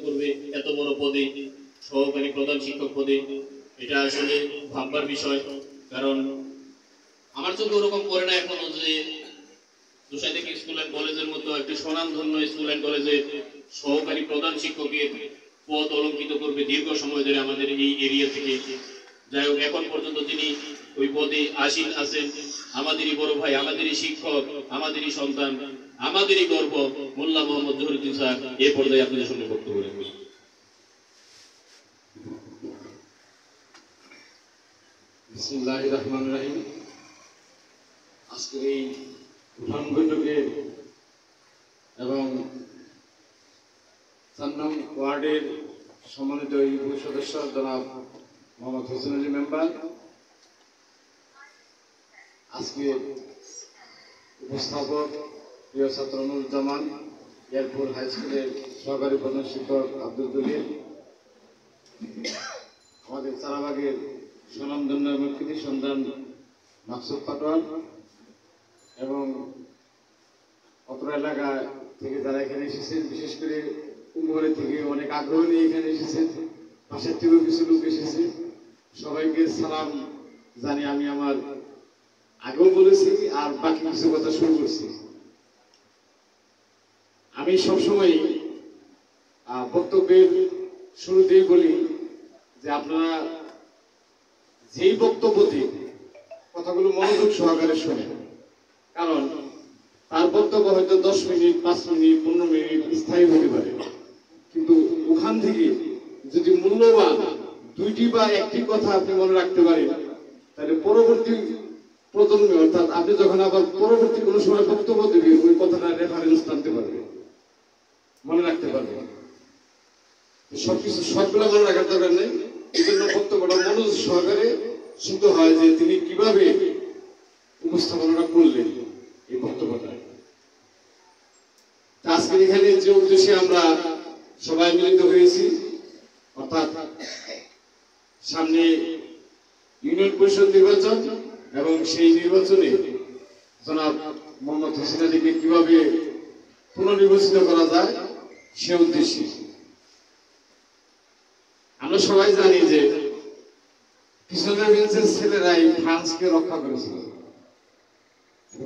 করবে এত বড় পদে, সহকারী প্রধান শিক্ষক পদে, এটা আসলে ভাববার বিষয়। কারণ আমার চোখে ওরকম পড়ে না এখনো যে তুষারদিক স্কুল অ্যান্ড কলেজের মতো একটি স্বনামধন্য স্কুল অ্যান্ড কলেজে সহকারী প্রধান শিক্ষকের পদ অলঙ্কিত করবে দীর্ঘ সময় ধরে আমাদের এই এরিয়া থেকে। যাই হোক, এখন পর্যন্ত যিনি ওই পদে আসীন আছেন, আমাদেরই বড় ভাই, আমাদেরই শিক্ষক, আমাদেরই সন্তান, আমাদেরই গর্ব মোল্লা মোহাম্মদ জহুরুদ্দিন স্যার এ পর্যায়ে আপনাদের সামনে বক্তব্য রাখবেন। বিসমিল্লাহির রহমানির রহিম। আজকের এই উঠান বৈঠকে এবং ৪ নং ওয়ার্ডের সম্মানিত ইউপি সদস্য জনাব মোহাম্মদ হোসেন আলী মেম্বার, আজকে উপস্থাপক প্রিয় ছাত্র নুরুজ্জামান, এয়ারপোর্ট হাই স্কুলের সহকারী প্রধান শিক্ষক আব্দুল জলিল, আমাদের চারাবাগের স্বনামধন্য এবং কৃতি সন্তান মাকসুদ পাটোয়ার এবং অত্র এলাকা থেকে যারা এখানে এসেছেন, বিশেষ করে কুম্ভরে থেকে অনেক আগ্রহ নিয়ে এখানে এসেছেন, পাশের থেকেও কিছু লোক এসেছে, সবাইকে সালাম জানি। আমি আমার আগেও বলেছি আর বাকি কিছু কথা শুরু করছি। আমি সবসময় বক্তব্যের শুরুতেই বলি যে আপনারা যেই বক্তব্য দিয়ে কথাগুলো মনোযোগ সহকারে শোনেন, কারণ তার বক্তব্য হয়তো 10 মিনিট, 5 মিনিট, 15 মিনিট স্থায়ী হতে পারে, কিন্তু ওখান থেকে যদি মূল্যবান 2টি বা 1টি কথা আপনি মনে রাখতে পারেন, তাহলে পরবর্তী প্রজন্মে, অর্থাৎ আপনি যখন আবার পরবর্তী কোনো সময় বক্তব্য দেবেন, ওই কথাটা রেফারেন্স টানতে পারবে, মনে রাখতে পারবে। সবকিছু সবগুলো মনে রাখার দরকার নেই, এই জন্য বক্তব্যটা মনোযোগ সহকারে শুনতে হয় যে তিনি কিভাবে উপস্থাপনা করলেন এই বক্তব্যটা। আজকে এখানে যে উদ্দেশ্যে আমরা সবাই মিলিত হয়েছি, অর্থাৎ সামনে ইউনিয়ন পরিষদ নির্বাচন এবং সেই নির্বাচনে জনাব মোহাম্মদ হোসেন আলীকে কিভাবে পুনর্নির্বাচিত করা যায় সে উদ্দেশ্যে। আমরা সবাই জানি যে কৃষকের বেঞ্চের ছেলেরাই ফ্রান্সকে রক্ষা করেছিল।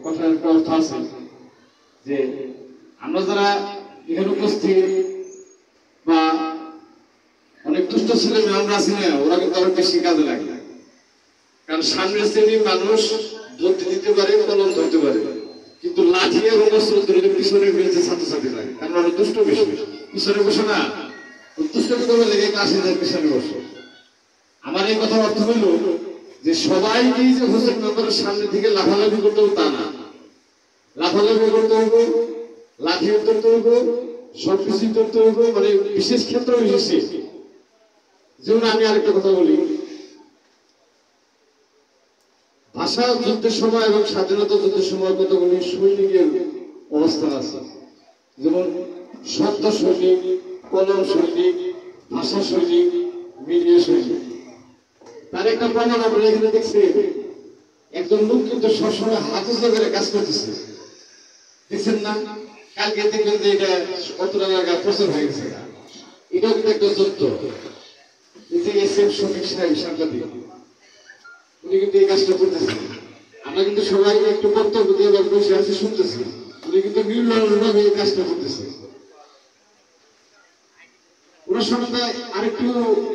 কথার একটা অর্থ আছে যে আমরা যারা এখানে উপস্থিত বা অনেক দুষ্ট ছেলে মেয়ে আমরা আছি না, ওরা কিন্তু আরো বেশি কাজে লাগে, কারণ সামনের শ্রেণীর মানুষ ধরতে দিতে পারে, কলম ধরতে পারে, কিন্তু লাঠি এবং অস্ত্র ধরে পিছনের বেঞ্চে ছাত্রছাত্রী লাগে, কারণ ওরা দুষ্ট বেশি। পিছনে বসে না, দুষ্ট করবে লেগে ক্লাসে যায়, পিছনে বসে। আমার এই কথার অর্থ হইল যে সবাইকেই যে হোসেন মেম্বারের সামনে থেকে লাফালাফি করতে হবে তা না, লাফালাফি করতে হবে, লাঠি ধরতে হবে, সবকিছু ধরতে হবে, মানে বিশেষ ক্ষেত্র বিশেষে। যেমন আমি আরেকটা কথা বলি, ভাষা যুদ্ধের সময় এবং স্বাধীনতা যুদ্ধের সময় কতগুলি সৈনিকের অবস্থান আছে, যেমন শব্দ সৈনিক, কলম সৈনিক, ভাষা সৈনিক, মিডিয়া সৈনিক। তার একটা প্রমাণ আমরা এখানে দেখছি, একজন লোক কিন্তু সবসময় হাতে করে কাজ করতেছে, দেখছেন না? কালকে দেখবেন যে এটা কতটা জায়গা প্রচার হয়ে গেছে, এটাও কিন্তু একটা যুদ্ধ। এসএম শফিক সাহেব সাংবাদিক, উনি কিন্তু এই কাজটা করতেছেন। আমরা কিন্তু সবাই একটু বক্তব্য দিয়ে বসে আছি, শুনতেছি, উনি কিন্তু নির্মলভাবে এই কাজটা করতেছে। ওনার সম্বন্ধে আরেকটু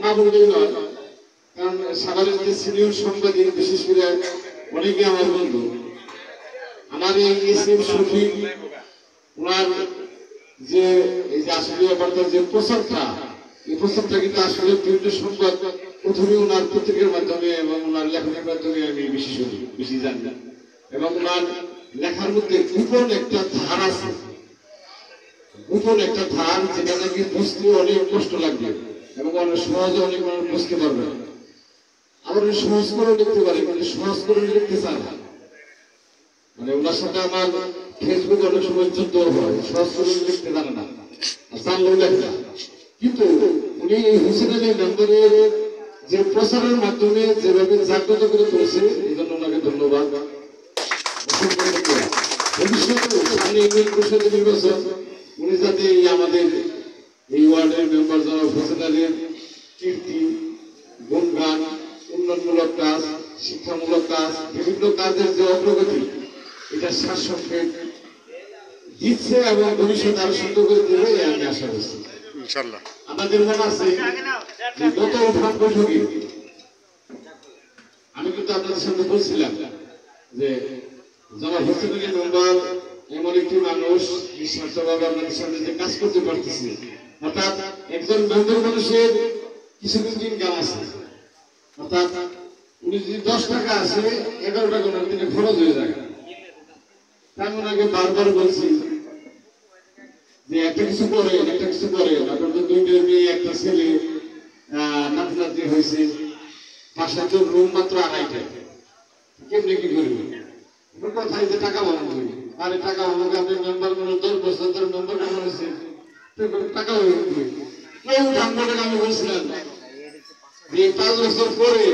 না বললেই নয়, কারণ সাভারের যে সিনিয়র সাংবাদিক, বিশেষ করে অনেকে আমার বন্ধু, আমার এই এসএম শফিক, ওনার যে এই যে আসলে বার্তার যে প্রচারটা, এই প্রচারটা কিন্তু আসলে বিভিন্ন সংবাদ প্রথমে ওনার পত্রিকার মাধ্যমে এবং ওনার লেখনের মাধ্যমে আমি বেশি জানি, এবং ওনার লেখার মধ্যে গোপন একটা ধার আছে, গোপন একটা ধার, যেটা নাকি বুঝতে অনেক কষ্ট লাগবে এবং অনেক সহজে অনেক মানুষ বুঝতে পারবে না। আবার সহজ করে লিখতে পারে, মানে সহজ করে লিখতে চান না। মানে ওনার সাথে আমার ফেসবুকে অনেক সময় যুদ্ধ হয়, সহজ করে লিখতে জানে না, জানলেও লেখে না। কিন্তু উনি এই হোসেন আলী মেম্বারের যে প্রচারের মাধ্যমে যেভাবে জাগ্রত করে তুলছে, এই জন্য ওনাকে ধন্যবাদ। ভবিষ্যতে সামনে ইউনিয়ন পরিষদের নির্বাচন, উনি যাতে আমাদের এই ওয়ার্ডের উপজেলার কীর্তি, গুণগান, উন্নয়নমূলক কাজ, শিক্ষামূলক কাজ, বিভিন্ন কাজের যে অগ্রগতি, এটা সারসংক্ষেপ দিচ্ছে এবং ভবিষ্যৎ আরো সুন্দর করে দেবে আমি আশা করছি। আমাদের মনে আছে যে গত উঠান বৈঠকে আমি কিন্তু আপনাদের সামনে বলছিলাম যে জনাব হোসেন আলী মেম্বার এমন একটি মানুষ নিঃস্বার্থভাবে আপনাদের সামনে যে কাজ করতে পারতেছে, অর্থাৎ একজন মেম্বার মানুষের কিছু কিছু ইনকাম আছে, অর্থাৎ উনি যদি 10 টাকা আসে 11 টাকা ওনার দিনে খরচ হয়ে যায়। আমি ওনাকে বারবার বলছি যে একটা কিছু করে আপনার তো 2টা মেয়ে একটা ছেলে নাতি নাতি হয়েছে, বাসায় তো রুম মাত্র 2.5টা, কেমনি কি করবে? কোথায় যে টাকা বানাবো? আরে টাকা বানাবো, আপনি মেম্বার করে 10 বছর ধরে মেম্বার বানাইছে, টাকা হয়ে যাবে। কেউ ধান্দা আমি বলছিলাম যে 5 বছর পরে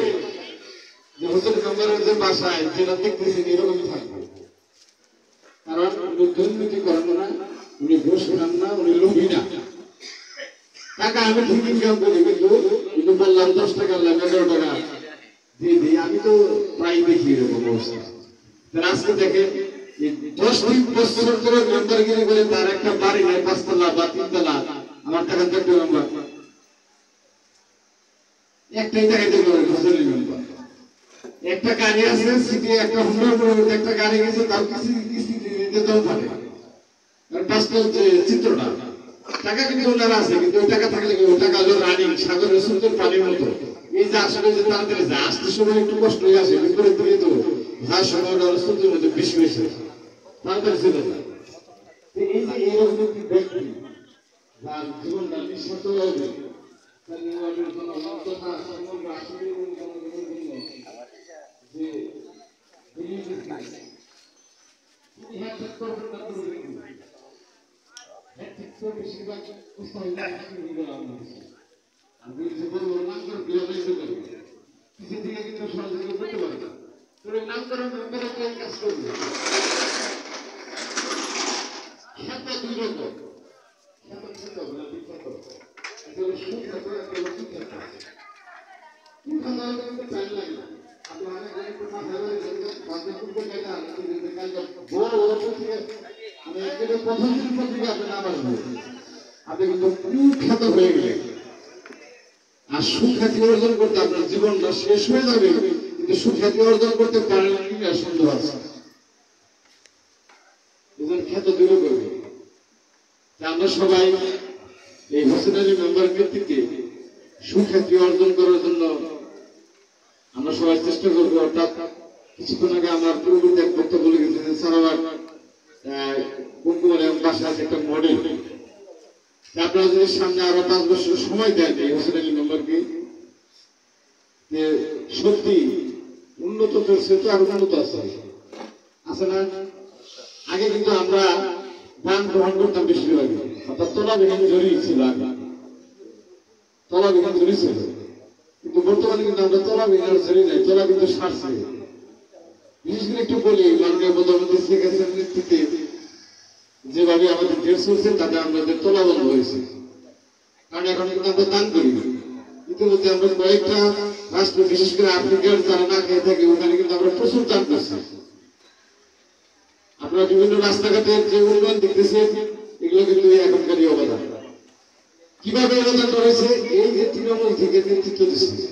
যে হোসেন মেম্বারের যে বাসায় যেটা দেখতেছি এরকমই থাকবে, কারণ উনি দুর্নীতি করেন না, উনি ঘুষ খান না, উনি লোভী না। টাকা আমি ঠিক ইনকাম করি, কিন্তু বললাম 10 টাকা 11 টাকা দিয়ে দিই, আমি তো প্রায় দেখি এরকম অবস্থা। আজকে দেখেন 10 বছর ধরে মেম্বারগিরি করে তার একটা বাড়ি নাই, 5 তলা বা 3 তলা, আমার টাকা দেখবে মেম্বার একটাই টাকাতে করে হোসেন মেম্বার। একটা গাড়ি আছে সিটি, একটা হুন্ডা একটা গাড়ি গেছে, তাও কিস্তি দিতে দাও থাকে। বাস্তব যে চিত্রটা, টাকা কিন্তু ওনার আছে, কিন্তু ওই টাকা থাকলে ওই টাকা হলো রানিং সাগরের সুন্দর পানির মতো। এই যে আসলে যে তাড়াতাড়ি যা আসতে সময় একটু কষ্ট হয়ে আসে, বিপরীত দিকে তো যার সময়টা সুন্দর মধ্যে বেশি হয়েছে, তাড়াতাড়ি ছিল না। এই যে এইরকম একটি ব্যক্তি যার জীবনটা নিঃস্বার্থ হবে, তার নির্বাচনের জন্য তথা সমগ্র আসলে যে বেশিরভাগ আমি জীবন নামকরণ কিছু দিকে কিন্তু সহযোগিতা করতে পারে না, তবে নামকরণ মেম্বারের কাজ করবে। খ্যাত 2 রকম, খ্যাত বিখ্যাত, সুখ্যাত বিখ্যাত। টাইম লাগে না, আপনি অনেক একটু মাথায় বড় বড় পত্রিকা, আমি একেবারে প্রথম দিন পত্রিকা আপনি নাম আসবো, আপনি কিন্তু কুখ্যাত হয়ে গেলেন। আর সুখ্যাতি অর্জন করতে আপনার জীবনটা শেষ হয়ে যাবে, কিন্তু সুখ্যাতি অর্জন করতে পারেন কিনা সন্দেহ আছে। খ্যাত দূর করবে। আমরা সবাই এই হোসেন আলী মেম্বার নেতৃত্বে সুখ্যাতি অর্জন করার জন্য আমরা সবাই চেষ্টা করবো। অর্থাৎ কিছুক্ষণ আগে আমার পূর্ববর্তী এক বক্তব্য বলে গেছেন সারাবার কুমকুমারের বাসায় আছে একটা মডেল। আপনারা যদি সামনে আরো 5 বছর সময় দেন এই হোসেন আলী মেম্বারকে, সত্যি উন্নত চলছে, তো আরো উন্নত আছে না? আগে কিন্তু আমরা দান গ্রহণ করতাম বেশিরভাগ, অর্থাৎ তলাবিহীন জড়ি ছিল, আগে তলাবিহীন জড়ি ছিল, কিন্তু বর্তমানে কিন্তু আমরা তলাবিহীন আর জড়ি নাই, তলা কিন্তু সারছে। বিশেষ করে একটু বলি, মাননীয় প্রধানমন্ত্রী শেখ হাসিনার নেতৃত্বে যেভাবে আমাদের দেশ চলছে তাতে আমাদের তলা বন্ধ হয়েছে, কারণ এখন কিন্তু আমরা দান করি। ইতিমধ্যে আমরা কয়েকটা রাষ্ট্র, বিশেষ করে আফ্রিকার যারা না খেয়ে থাকে, ওখানে কিন্তু আমরা প্রচুর দান করছি। আপনারা বিভিন্ন রাস্তাঘাটের যে উন্নয়ন দেখতেছেন, এগুলো কিন্তু এখনকারই অবদান। কিভাবে অবদান রয়েছে? এই যে তৃণমূল থেকে নেতৃত্ব দিচ্ছে,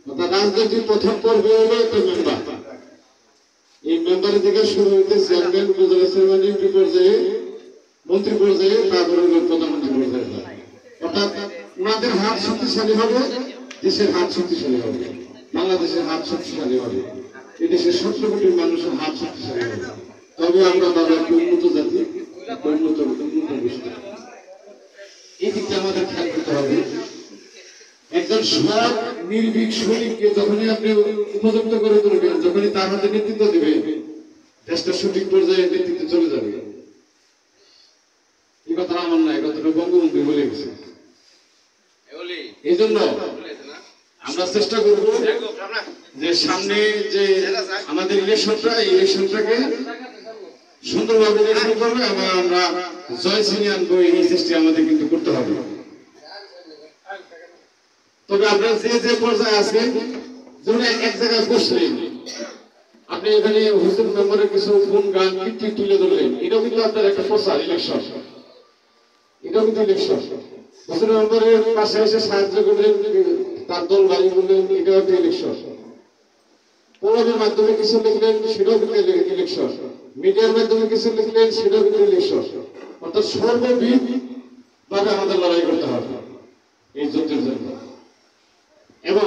অর্থাৎ রাজনীতির প্রথম পর্বে হলো একটা মেম্বার। এই মেম্বারের থেকে শুরু হইতে চেয়ারম্যান, উপজেলা চেয়ারম্যান, ইউপি পর্যায়ে, মন্ত্রী পর্যায়ে, তারপরে হলো প্রধানমন্ত্রী পর্যায়ে। অর্থাৎ ওনাদের হাত শক্তিশালী হবে, দেশের হাত শক্তিশালী হবে, বাংলাদেশের হাত শক্তিশালী হবে, এদেশের 17 কোটি মানুষের হাত শক্তিশালী হবে। তবে আমরা পাবো একটা উন্নত জাতি, উন্নত গোষ্ঠী। এই দিকটা আমাদের খেয়াল করতে হবে। একজন সৎ নির্ভীক সৈনিককে যখনই আপনি উপযুক্ত করে তুলবেন, যখনই তার হাতে নেতৃত্ব দেবেন, দেশটা সঠিক পর্যায়ে নেতৃত্বে চলে যাবে। এই কথা আমার না, এই কথাটা বঙ্গবন্ধু বলে গেছে। এই জন্য আমরা চেষ্টা করব যে সামনে যে আমাদের ইলেকশনটা, এই ইলেকশনটাকে সুন্দরভাবে ইলেকশন করবে এবং আমরা জয় ছিনিয়ে আনবো, এই চেষ্টা আমাদের কিন্তু করতে হবে। তবে আপনারা যে যে পর্যায়ে আছেন, যেমন এক জায়গায় বসলেন, আপনি এখানে হোসেন মেম্বারের কিছু গুণ গান কীর্তি তুলে ধরলেন, এটাও কিন্তু আপনার একটা প্রচার, ইলেকশন, এটাও কিন্তু ইলেকশন। হোসেন মেম্বারের পাশে এসে সাহায্য করলেন, তার দল বাড়ি করলেন, এটাও একটা ইলেকশন। কলমের মাধ্যমে কিছু লিখলেন, সেটাও কিন্তু ইলেকশন। মিডিয়ার মাধ্যমে কিছু লিখলেন, সেটাও কিন্তু ইলেকশন। অর্থাৎ সর্ববিধ ভাবে আমাদের লড়াই করতে হবে এই যুদ্ধের জন্য। এবং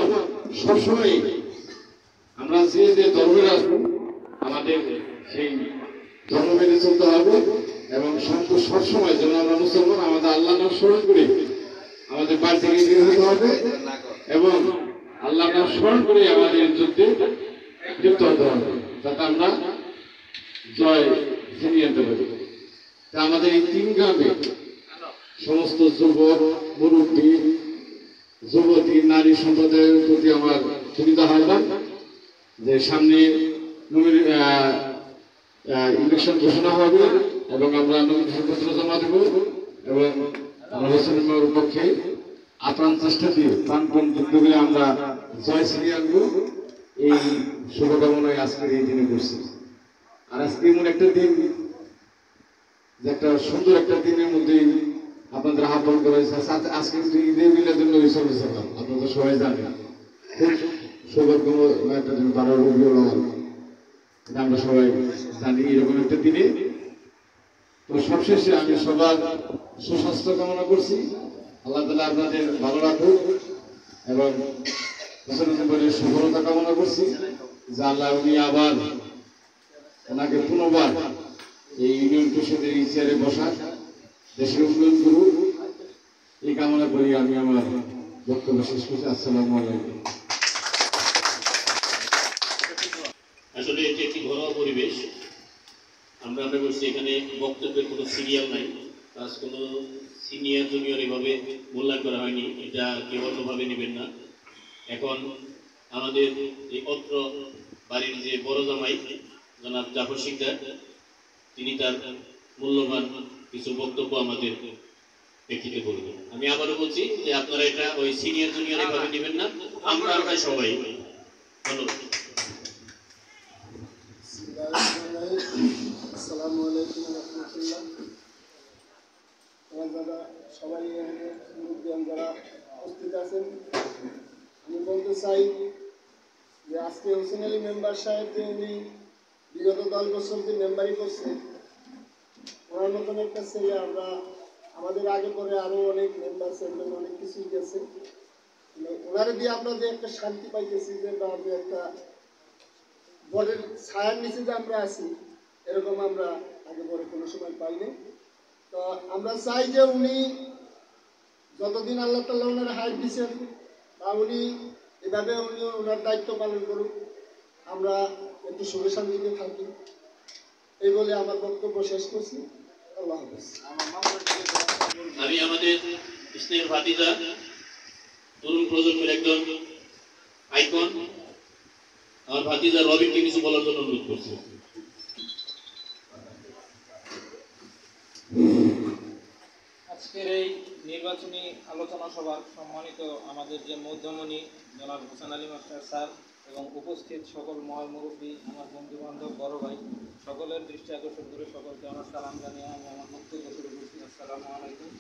সবসময় আমরা যে যে ধর্মের আসবো, আমাদের সেই ধর্ম মেনে চলতে হবে। এবং সবসময় যেন আমরা মুসলমান, আমাদের আল্লাহ নাম স্মরণ করে আমাদের বাড়ি থেকে বের হতে হবে এবং আল্লাহ নাম স্মরণ করে আমাদের যুদ্ধে লিপ্ত হতে হবে, যাতে আমরা জয় ছিনিয়ে আনতে পারি। তা আমাদের এই 3 গ্রামে সমস্ত যুবক, মুরব্বী, যুবতী, নারী সম্প্রদায়ের প্রতি আমার সুবিধা আহ্বান যে সামনে ইলেকশন ঘোষণা হবে এবং আমরা নমিনেশনপত্র জমা দেব এবং আমরা হোসেন মেম্বারের পক্ষে আপ্রাণ চেষ্টা দিয়ে প্রাণপণ যুদ্ধ করে আমরা জয় ছিনিয়ে আনবো, এই শুভকামনায় আজকের এই দিনে করছি। আর আজকে এমন একটা দিন, যে একটা সুন্দর একটা দিনের মধ্যে আপনাদের আহ্বান করা হয়েছে। আজকে কিন্তু ঈদের মিলাদুন নবী সাল্লাল্লাহু আলাইহি ওয়াসাল্লাম, আপনারা তো সবাই জানেন, খুব সৌভাগ্যময় একটা দিন, 12 রবিউল আউয়াল, এটা আমরা সবাই জানি। এরকম একটা দিনে তো সবশেষে আমি সবার সুস্বাস্থ্য কামনা করছি, আল্লাহ তাআলা আপনাদের ভালো রাখুক এবং হোসেন মেম্বারের সফলতা কামনা করছি, যে আল্লাহ উনি আবার ওনাকে পুনর্বার এই ইউনিয়ন পরিষদের এই চেয়ারে বসার, দেশের উন্নয়ন করুক, এই কামনা করি আমি আমার বক্তব্য শেষ করছি। আসসালামু আলাইকুম। আসলে এটি একটি ঘরোয়া পরিবেশ। আমরা করছি এখানে বক্তব্যের কোনো সিরিয়াল নাই, প্লাস কোনো সিনিয়র জুনিয়র এভাবে মূল্যায়ন করা হয়নি, এটা কেউ অন্যভাবে নেবেন না। এখন আমাদের এই অত্র বাড়ির যে বড় জামাই জনাব জাফর শিকদার, তিনি তার মূল্যবান কিছু বক্তব্য আমাদের ব্যক্তিতে বলবেন। আমি আবারও বলছি যে আপনারা এটা ওই সিনিয়র জুনিয়র এভাবে নেবেন না, আমরা সবাই। ধন্যবাদ। আসসালামু আলাইকুম রহমতুল্লাহ। যারা সবাই যারা উপস্থিত আছেন, আমি বলতে চাই যে আজকে হোসেন আলী মেম্বার সাহেব যে উনি বিগত 10 বছর যে মেম্বারি করছে, ওনার মতন একটা ছেলে আমরা আমাদের আগে পরে আরো অনেক মেম্বার ছিলেন, অনেক কিছুই গেছে। ওনারে দিয়ে আমরা যে একটা শান্তি পাইতেছি, যে একটা বড়ের ছায়ার নিচে যে আমরা আছি, এরকম আমরা আগে পরে কোনো সময় পাইনি। তো আমরা চাই যে উনি যতদিন আল্লাহ তাআলা ওনার হায়াত দিচ্ছেন, বা উনি এভাবে উনি ওনার দায়িত্ব পালন করুক, আমরা একটু সুখে শান্তিতে থাকি, এই বলে আমার বক্তব্য শেষ করছি। আল্লাহ হাফেজ। আমি আমাদের স্নেহের ভাতিজা, তরুণ প্রজন্মের একজন আইকন, আমার ভাতিজা রবিনকে কিছু বলার জন্য অনুরোধ করছি। আজকের এই নির্বাচনী আলোচনা সভার সম্মানিত আমাদের যে মধ্যমণি জনাব হোসেন আলী মাস্টার স্যার এবং উপস্থিত সকল মহল মুরব্বী, আমার বন্ধু বান্ধব, বড় ভাই, সকলের দৃষ্টি আকর্ষণ করে সকলকে আমার সালাম জানিয়ে আমি আমার বক্তব্য শুরু করছি। আসসালামু আলাইকুম।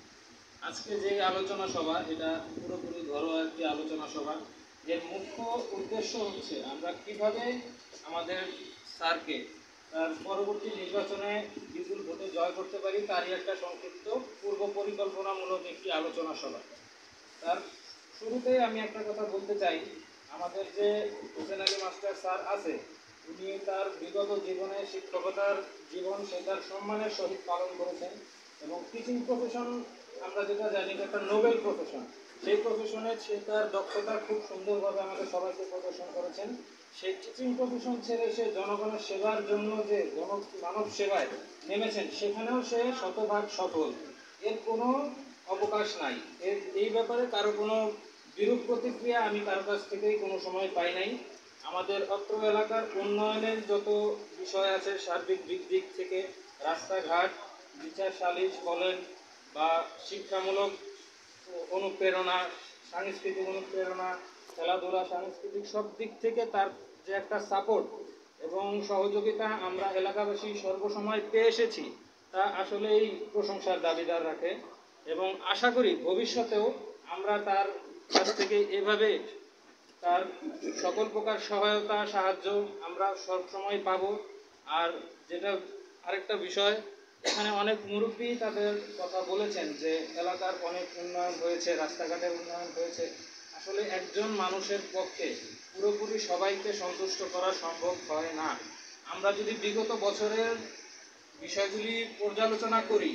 আজকে যে আলোচনা সভা, এটা পুরোপুরি ঘরোয়া একটি আলোচনা সভা। এর মুখ্য উদ্দেশ্য হচ্ছে আমরা কিভাবে আমাদের স্যারকে তার পরবর্তী নির্বাচনে বিপুল ভোটে জয় করতে পারি, তারই একটা সংক্ষিপ্ত পূর্ব পরিকল্পনামূলক একটি আলোচনা সভা। তার শুরুতেই আমি একটা কথা বলতে চাই, আমাদের যে হোসেন আলী মাস্টার স্যার আছে, উনি তার বিগত জীবনে শিক্ষকতার জীবন সে তার সম্মানের সহিত পালন করেছেন এবং টিচিং প্রফেশন আমরা যেটা জানি একটা নোবেল প্রফেশন, সেই প্রফেশনে সে তার দক্ষতা খুব সুন্দরভাবে আমাদের সবাইকে প্রদর্শন করেছেন। সেই টিচিং প্রফেশন ছেড়ে সে জনগণের সেবার জন্য যে মানব সেবায় নেমেছেন, সেখানেও সে শতভাগ সফল, এর কোনো অবকাশ নাই। এই ব্যাপারে কারো কোনো বিরূপ প্রতিক্রিয়া আমি কারো কাছ থেকেই কোনো সময় পাই নাই। আমাদের অত্র এলাকার উন্নয়নের যত বিষয় আছে, সার্বিক দিক থেকে রাস্তাঘাট, বিচার সালিশ বলেন বা শিক্ষামূলক অনুপ্রেরণা, সাংস্কৃতিক অনুপ্রেরণা, খেলাধুলা, সাংস্কৃতিক সব দিক থেকে তার যে একটা সাপোর্ট এবং সহযোগিতা আমরা এলাকাবাসী সর্বসময় পেয়ে এসেছি, তা আসলেই প্রশংসার দাবিদার রাখে। এবং আশা করি ভবিষ্যতেও আমরা তার কাছ থেকে এভাবে তার সকল প্রকার সহায়তা সাহায্য আমরা সবসময় পাব। আর যেটা আরেকটা বিষয়, এখানে অনেক মুরব্বী তাদের কথা বলেছেন যে এলাকার অনেক উন্নয়ন হয়েছে, রাস্তাঘাটের উন্নয়ন হয়েছে। আসলে একজন মানুষের পক্ষে পুরোপুরি সবাইকে সন্তুষ্ট করা সম্ভব হয় না। আমরা যদি বিগত বছরের বিষয়গুলি পর্যালোচনা করি,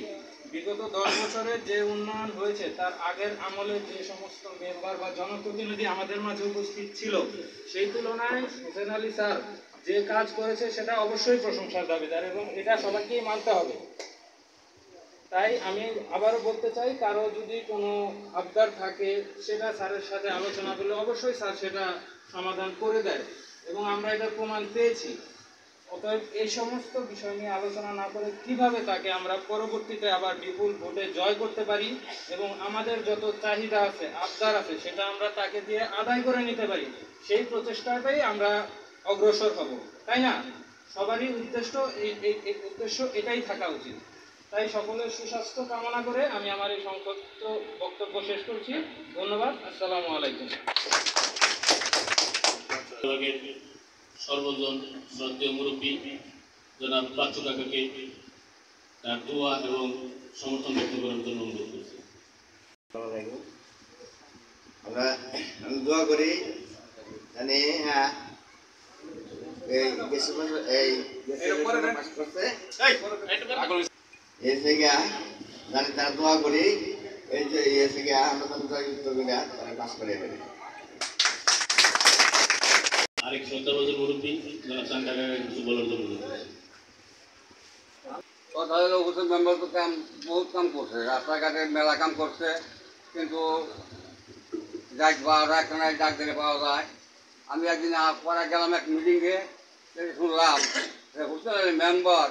বিগত 10 বছরে যে উন্নয়ন হয়েছে তার আগের আমলে যে সমস্ত মেম্বার বা জনপ্রতিনিধি আমাদের মাঝে উপস্থিত ছিল, সেই তুলনায় হোসেন আলী স্যার যে কাজ করেছে সেটা অবশ্যই প্রশংসার দাবিদার এবং এটা সবাইকেই মানতে হবে। তাই আমি আবারও বলতে চাই, কারো যদি কোনো আবদার থাকে সেটা স্যারের সাথে আলোচনা করলে অবশ্যই স্যার সেটা সমাধান করে দেয় এবং আমরা এটার প্রমাণ পেয়েছি। অতএব এই সমস্ত বিষয় নিয়ে আলোচনা না করে কিভাবে তাকে আমরা পরবর্তীতে আবার বিপুল ভোটে জয় করতে পারি এবং আমাদের যত চাহিদা আছে, আবদার আছে, সেটা আমরা তাকে দিয়ে আদায় করে নিতে পারি, সেই প্রচেষ্টাটাই আমরা অগ্রসর হব, তাই না? সবারই উদ্দেশ্য এই উদ্দেশ্য এটাই থাকা উচিত। তাই সকলের সুস্বাস্থ্য কামনা করে আমি আমার এই সংক্ষিপ্ত বক্তব্য শেষ করছি। ধন্যবাদ। আসসালামু আলাইকুম। সর্বজন শ্রদ্ধেয় মুরব্বী জনাব বাচ্চু কাকাকে তার দোয়া এবং সমর্থন ব্যক্ত করার জন্য অনুরোধ করছি। আমি দোয়া করি জানি জানি তারা দোয়া করি এই যে আমরা তারা পাস করে আরেক শ্রদ্ধাভাজন মুরব্বী জনাব চান কাকাকে কিছু বলার জন্য অনুরোধ করছি। কথা হলো উপস্থিত মেম্বার তো বহুত কাম করছে, রাস্তাঘাটে মেলা কাম করছে, কিন্তু ডাক পাওয়া যায় না, ডাক দিলে পাওয়া যায়। আমি একদিন পরে গেলাম এক মিটিংয়ে, শুনলাম যে হোস্টেলের মেম্বার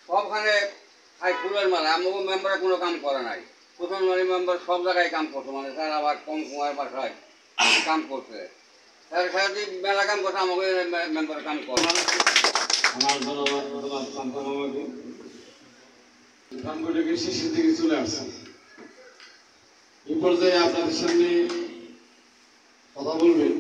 সবখানে খাই ফুলের মালা, আমাকে মেম্বারে কোনো কাম করে নাই। প্রথম মেম্বার সব জায়গায় কাম করছে, মানে স্যার আবার কম সময়ের বাসায় কাম করছে। স্যার সারাদি মেলা কাম করছে, আমাকে মেম্বার কাম করে। আমার কামগুলিকে শেষের দিকে চলে আসছে। এই পর্যায়ে আপনাদের সামনে কথা বলবেন